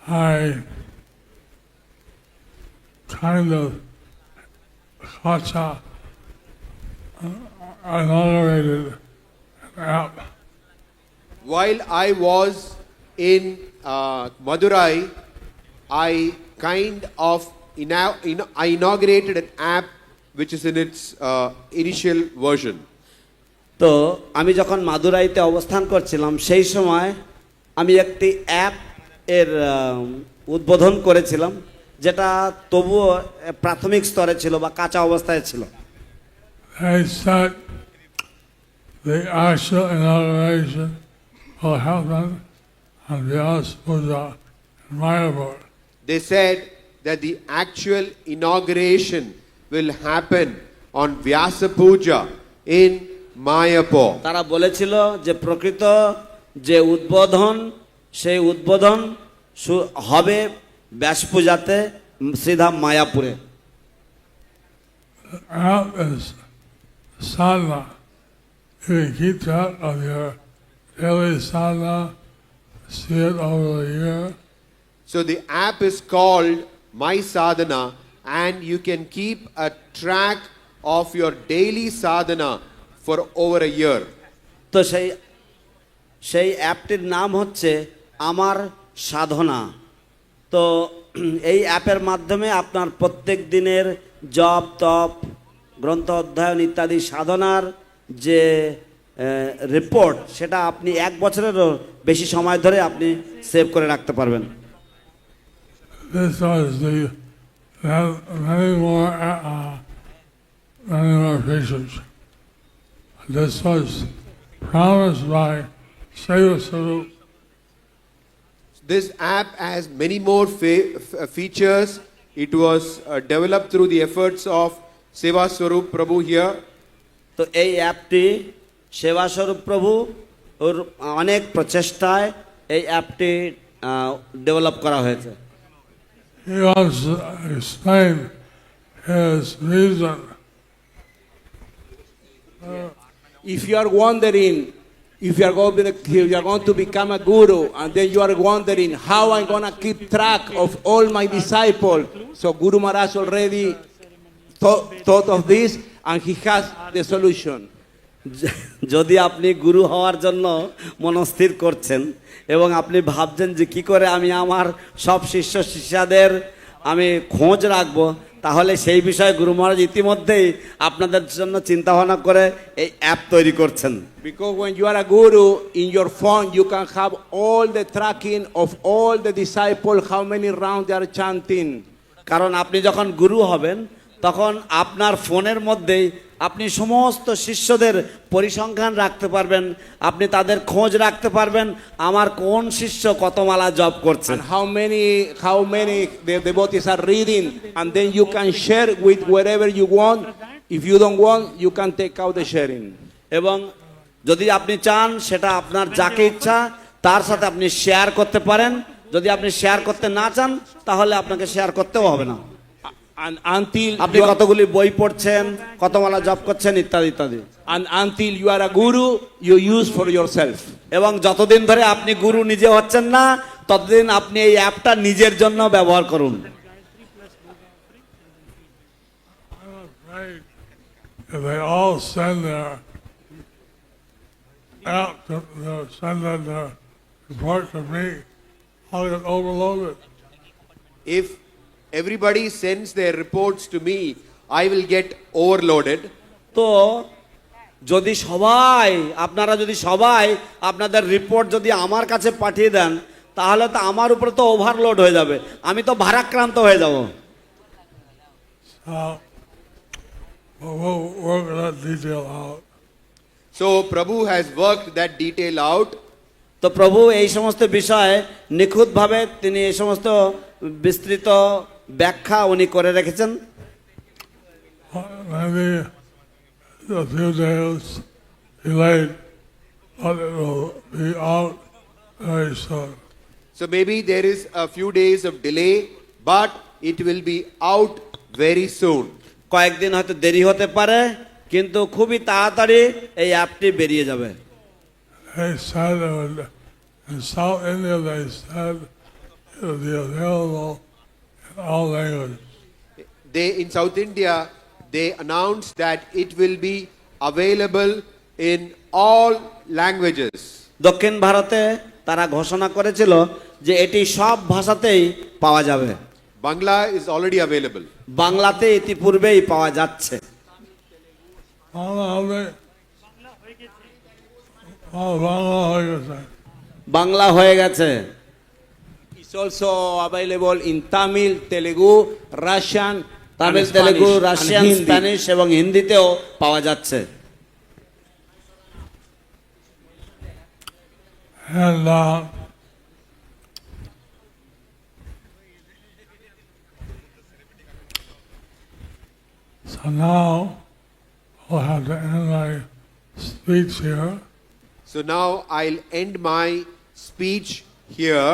I kind of Hacha inaugurated an app. While I was in Madurai, I kind of I inaugurated an app which is in its initial version. তো আমি যখন মাদুরাইতে অবস্থান করছিলাম সেই সময় আমি একটি অ্যাপ এর উদ্বোধন করেছিলাম যেটা তবুও প্রাথমিক স্তরে ছিল বা কাঁচা অবস্থায় ছিল। They said the actual inauguration will happen on Vyas Puja in Mayapur. They said that the actual inauguration will happen on Vyasa Puja in Mayapur. তারা বলেছিল যে প্রকৃত যে উদ্বোধন সেই উদ্বোধন হবে ব্যাস পূজাতে শ্রীধাম মায়াপুরে। App is sadhana. You can keep track of your daily sadhana, see it over the year. So the app is called My Sadhana, and you can keep a track of your daily sadhana for over a year. তো সেই অ্যাপটির নাম হচ্ছে আমার সাধনা। তো এই অ্যাপের মাধ্যমে আপনার প্রত্যেক দিনের জপ তপ গ্রন্থ অধ্যয়ন ইত্যাদি সাধনার যে রিপোর্ট সেটা আপনি এক বছরেরও বেশি সময় ধরে আপনি সেভ করে রাখতে পারবেন। This was many more features. This was promised by Seva Sarup. This app has many more features. It was developed through the efforts of Seva Swarup Prabhu here. তো এই অ্যাপটি সেবা স্বরূপ প্রভু ওর অনেক প্রচেষ্টায় এই অ্যাপটি ডেভেলপ করা হয়েছে। He also explained his reason. If you are wondering, if you are going to become a guru, and then you are wondering how I'm going to keep track of all my disciples, so Guru Maharaj already thought of this, and he has the solution. যদি আপনি গুরু হওয়ার জন্য মনস্থির করছেন এবং আপনি ভাবছেন যে কি করে আমি আমার সব শিষ্য শিষ্যাদের আমি খোঁজ রাখবো, তাহলে সেই বিষয়ে গুরু মহারাজ ইতিমধ্যেই আপনাদের জন্য চিন্তা ভাবনা করে এই অ্যাপ তৈরি করছেন। Because when you are a guru, in your phone you can have all the tracking of all the disciples, how many rounds they are chanting. কারণ আপনি যখন গুরু হবেন তখন আপনার ফোনের মধ্যেই আপনি সমস্ত শিষ্যদের পরিসংখ্যান রাখতে পারবেন, আপনি তাদের খোঁজ রাখতে পারবেন আমার কোন শিষ্য কত মালা জপ করছে, and how many the devotees are reading, and then you can share with wherever you want. If you don't want, you can take out the sharing. এবং যদি আপনি চান সেটা আপনার যাকে ইচ্ছা তার সাথে আপনি শেয়ার করতে পারেন, যদি আপনি শেয়ার করতে না চান তাহলে আপনাকে শেয়ার করতেও হবে না। And until আপনি কতগুলি বই পড়ছেন, কত মালা জপ করছেন ইত্যাদি ইত্যাদি। And until you are a guru, you use for yourself. এবং যতদিন ধরে আপনি গুরু নিজে হচ্ছেন না ততদিন আপনি এই অ্যাপটা নিজের জন্য ব্যবহার করুন। If they all send their app to send their report to me, I'll get overloaded. If everybody sends their reports to me, I will get overloaded. তো যদি আপনারা যদি সবাই আপনাদের রিপোর্ট যদি আমার কাছে পাঠিয়ে দেন তাহলে তো আমার উপরে তো ওভারলোড হয়ে যাবে, আমি তো ভারাক্রান্ত হয়ে যাব। We'll work that detail out. So Prabhu has worked that detail out. তো প্রভু এই সমস্ত বিষয়ে নিখুঁতভাবে তিনি এই সমস্ত বিস্তৃত ব্যাখ্যা উনি করে রেখেছেন। Maybe a few days delayed, but it will be out very soon. So maybe there is a few days of delay, but it will be out very soon. কয়েকদিন হয়তো দেরি হতে পারে কিন্তু খুবই তাড়াতাড়ি এই অ্যাপটি বেরিয়ে যাবে। They said in South India, they said it'll be available in all languages. They in South India, they announced that it will be available in all languages. দক্ষিণ ভারতে তারা ঘোষণা করেছিল যে এটি সব ভাষাতেই পাওয়া যাবে। Bangla is already available. বাংলাতে ইতিপূর্বেই পাওয়া যাচ্ছে। বাংলা হবে বাংলা হয়ে গেছে। বাংলা হয়ে গেছে। It's also available in Tamil, Telugu, Russian, Tamil, and Telugu, Spanish, Russian, and Hindi. Spanish এবং হিন্দিতেও পাওয়া যাচ্ছে। And so now I'll have to end my speech here. So now I'll end my speech here.